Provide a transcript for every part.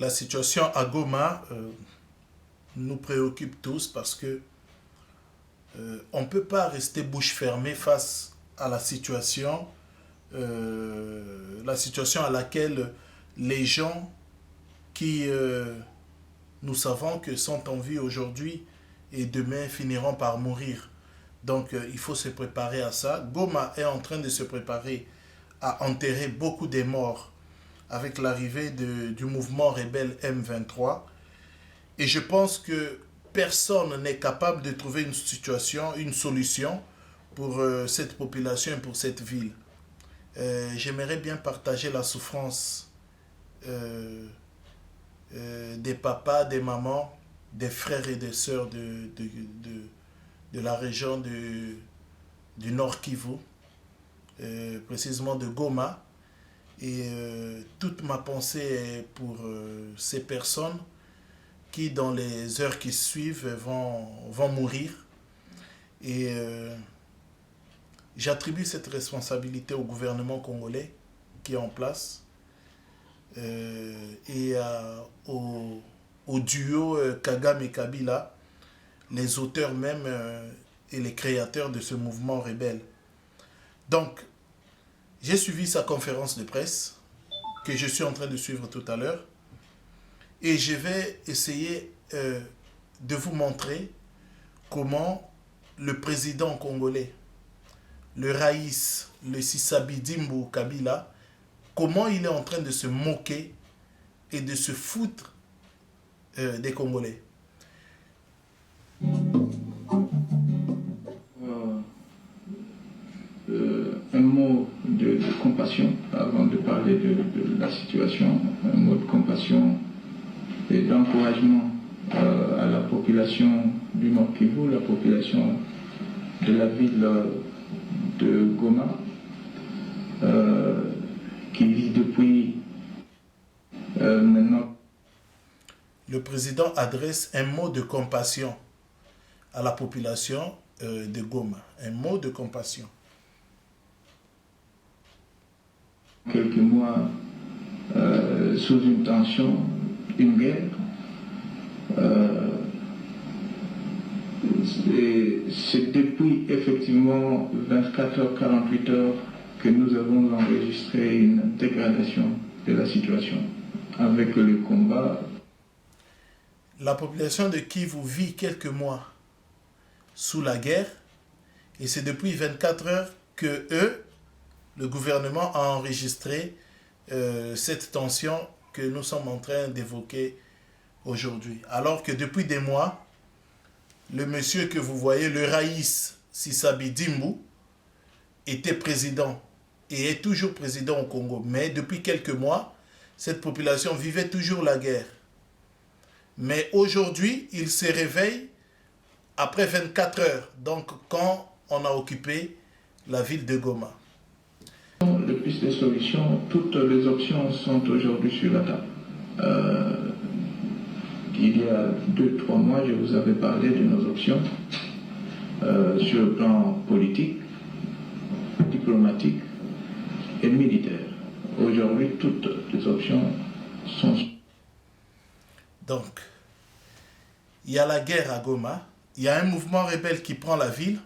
La situation à Goma nous préoccupe tous parce que on ne peut pas rester bouche fermée face à la situation à laquelle les gens qui, nous savons que sont en vie aujourd'hui et demain finiront par mourir. Donc il faut se préparer à ça. Goma est en train de se préparer à enterrer beaucoup de morts avec l'arrivée du mouvement rebelle M23. Et je pense que personne n'est capable de trouver une solution pour cette population et pour cette ville. J'aimerais bien partager la souffrance des papas, des mamans, des frères et des sœurs de la région du Nord Kivu, précisément de Goma. Et toute ma pensée est pour ces personnes qui, dans les heures qui suivent, vont mourir. Et j'attribue cette responsabilité au gouvernement congolais qui est en place et au duo Kagame et Kabila, les auteurs même et les créateurs de ce mouvement rebelle. Donc, j'ai suivi sa conférence de presse que je suis en train de suivre tout à l'heure et je vais essayer de vous montrer comment le président congolais, le Raïs, le Sisabidimbu Kabila, comment il est en train de se moquer et de se foutre des Congolais. Un mot de compassion avant de parler de la situation, un mot de compassion et d'encouragement à la population du Nord Kivu, la population de la ville de Goma, qui vit depuis maintenant. Le président adresse un mot de compassion à la population de Goma, un mot de compassion. Quelques mois sous une tension, une guerre. C'est depuis effectivement 24 heures, 48 heures que nous avons enregistré une dégradation de la situation avec le combat. La population de Kivu vit quelques mois sous la guerre et c'est depuis 24 heures que le gouvernement a enregistré cette tension que nous sommes en train d'évoquer aujourd'hui. Alors que depuis des mois, le monsieur que vous voyez, le Raïs Sisabidimbu, était président et est toujours président au Congo. Mais depuis quelques mois, cette population vivait toujours la guerre. Mais aujourd'hui, il se réveille après 24 heures, donc quand on a occupé la ville de Goma. Les pistes de solutions, toutes les options sont aujourd'hui sur la table. Il y a 2-3 mois, je vous avais parlé de nos options sur le plan politique, diplomatique et militaire. Aujourd'hui, toutes les options sont... Donc, il y a la guerre à Goma, il y a un mouvement rebelle qui prend la ville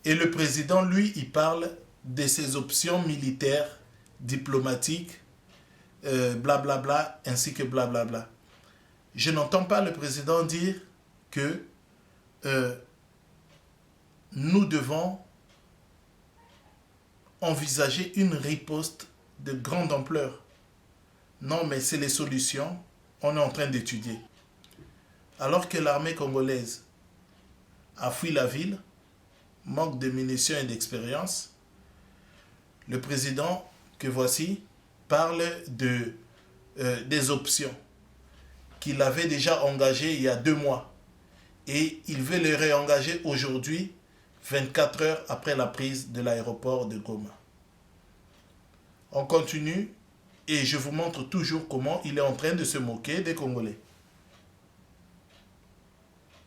et le président, lui, il parle de ses options militaires, diplomatiques, blablabla, ainsi que blablabla. Je n'entends pas le président dire que nous devons envisager une riposte de grande ampleur. Non, mais c'est les solutions, on est en train d'étudier. Alors que l'armée congolaise a fui la ville, manque de munitions et d'expérience, le président que voici parle des options qu'il avait déjà engagées il y a 2 mois. Et il veut les réengager aujourd'hui, 24 heures après la prise de l'aéroport de Goma. On continue et je vous montre toujours comment il est en train de se moquer des Congolais.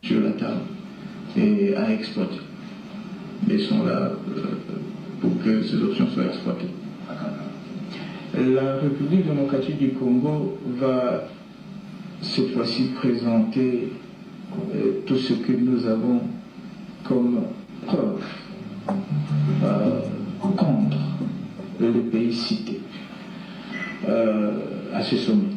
Sur la table et à exploiter. Ils sont là pour que ces options soient exploitées. La République démocratique du Congo va cette fois-ci présenter tout ce que nous avons comme preuve contre le pays cité à ce sommet.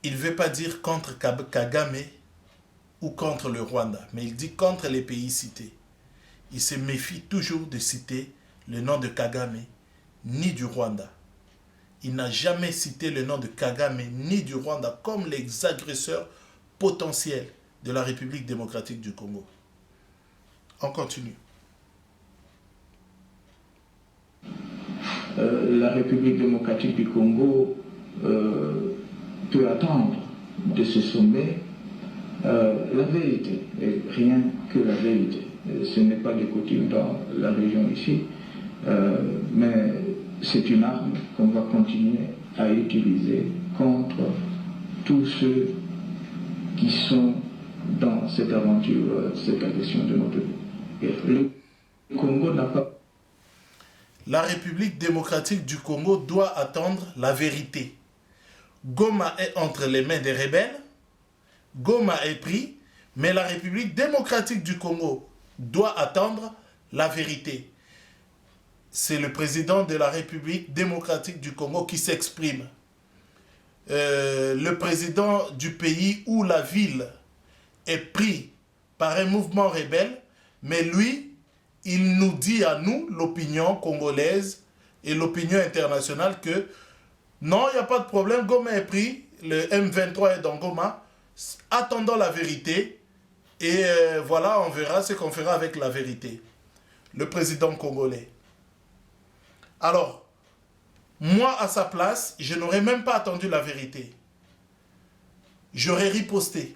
Il ne veut pas dire contre Kagame ou contre le Rwanda, mais il dit contre les pays cités. Il se méfie toujours de citer le nom de Kagame ni du Rwanda. Il n'a jamais cité le nom de Kagame ni du Rwanda comme les agresseurs potentiels de la République démocratique du Congo. On continue. La République démocratique du Congo peut attendre de ce sommet la vérité, et rien que la vérité. Ce n'est pas de coutume dans la région ici, mais c'est une arme qu'on va continuer à utiliser contre tous ceux qui sont dans cette aventure, cette agression de notre pays. Le Congo n'a pas... La République démocratique du Congo doit attendre la vérité. Goma est entre les mains des rebelles, Goma est pris, mais la République démocratique du Congo doit attendre la vérité. C'est le président de la République démocratique du Congo qui s'exprime. Le président du pays où la ville est pris par un mouvement rebelle, mais lui, il nous dit à nous, l'opinion congolaise et l'opinion internationale, que non, il n'y a pas de problème, Goma est pris, le M23 est dans Goma, attendons la vérité, et voilà, on verra ce qu'on fera avec la vérité. Le président congolais. Alors, moi, à sa place, je n'aurais même pas attendu la vérité. J'aurais riposté.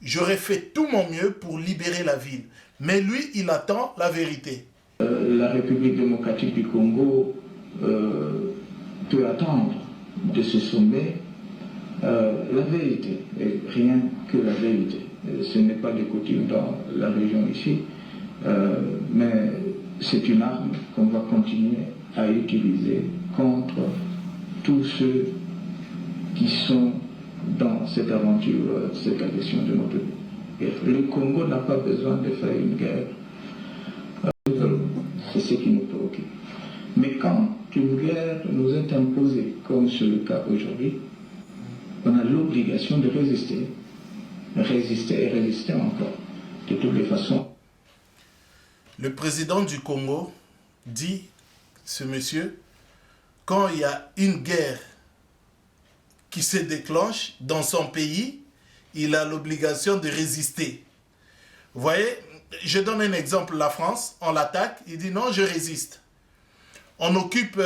J'aurais fait tout mon mieux pour libérer la ville. Mais lui, il attend la vérité. La République démocratique du Congo peut attendre de ce sommet la vérité, et rien que la vérité. Ce n'est pas de coutume dans la région ici, mais c'est une arme qu'on va continuer à utiliser contre tous ceux qui sont dans cette aventure, cette agression de notre pays. Le Congo n'a pas besoin de faire une guerre. C'est ce qui nous préoccupe. Mais quand une guerre nous est imposée, comme c'est le cas aujourd'hui, on a l'obligation de résister. Résister et résister encore. De toutes les façons. Le président du Congo dit, ce monsieur, quand il y a une guerre qui se déclenche dans son pays, il a l'obligation de résister. Vous voyez, je donne un exemple, la France, on l'attaque, il dit non, je résiste. On occupe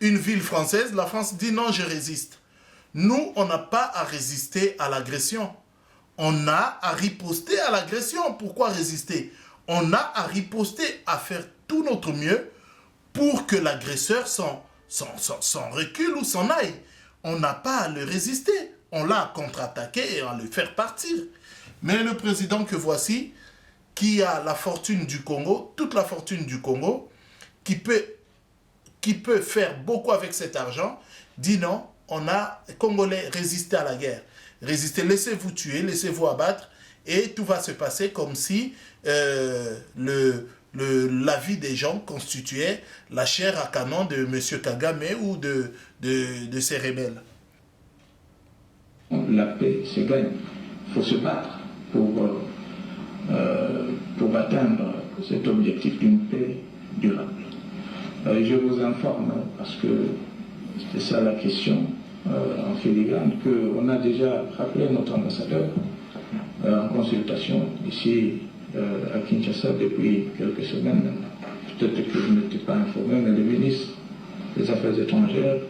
une ville française, la France dit non, je résiste. Nous, on n'a pas à résister à l'agression. On a à riposter à l'agression. Pourquoi résister? On a à riposter, à faire tout notre mieux pour que l'agresseur s'en recule ou s'en aille. On n'a pas à le résister. On l'a à contre-attaquer et à le faire partir. Mais le président que voici, qui a la fortune du Congo, toute la fortune du Congo, qui peut faire beaucoup avec cet argent, dit non, on a, Congolais, résisté à la guerre. Résistez, laissez-vous tuer, laissez-vous abattre, et tout va se passer comme si la vie des gens constituait la chair à canon de M. Kagame ou de ses rebelles. La paix se gagne. Il faut se battre pour atteindre cet objectif d'une paix durable. Je vous informe, parce que c'était ça la question en filigrane, qu'on a déjà rappelé notre ambassadeur en consultation ici à Kinshasa depuis quelques semaines maintenant. Peut-être que vous n'étiez pas informé, mais le ministre des Affaires étrangères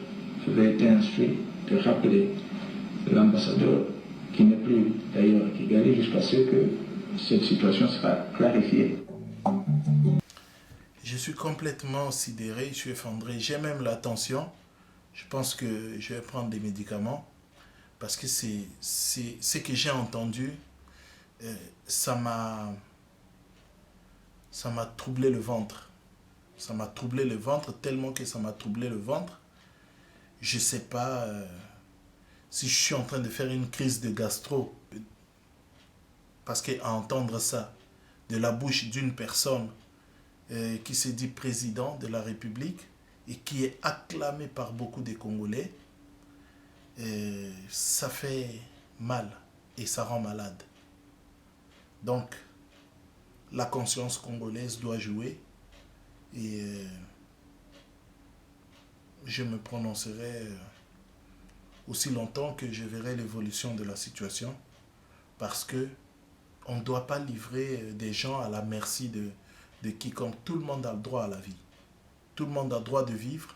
avait été instruit de rappeler l'ambassadeur, qui n'est plus d'ailleurs à Kigali, jusqu'à ce que cette situation sera clarifiée. Je suis complètement sidéré, je suis effondré, j'ai même la tension. Je pense que je vais prendre des médicaments parce que c'est ce que j'ai entendu, ça m'a troublé le ventre. Ça m'a troublé le ventre tellement que ça m'a troublé le ventre. je ne sais pas si je suis en train de faire une crise de gastro. Parce qu'à entendre ça de la bouche d'une personne qui se dit président de la République et qui est acclamé par beaucoup de Congolais, ça fait mal et ça rend malade. Donc, la conscience congolaise doit jouer et je me prononcerai aussi longtemps que je verrai l'évolution de la situation, parce que on ne doit pas livrer des gens à la merci de quiconque. Tout le monde a le droit à la vie. Tout le monde a le droit de vivre.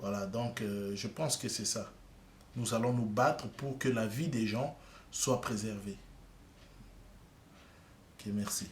Voilà, donc je pense que c'est ça. Nous allons nous battre pour que la vie des gens soit préservée. Ok, merci.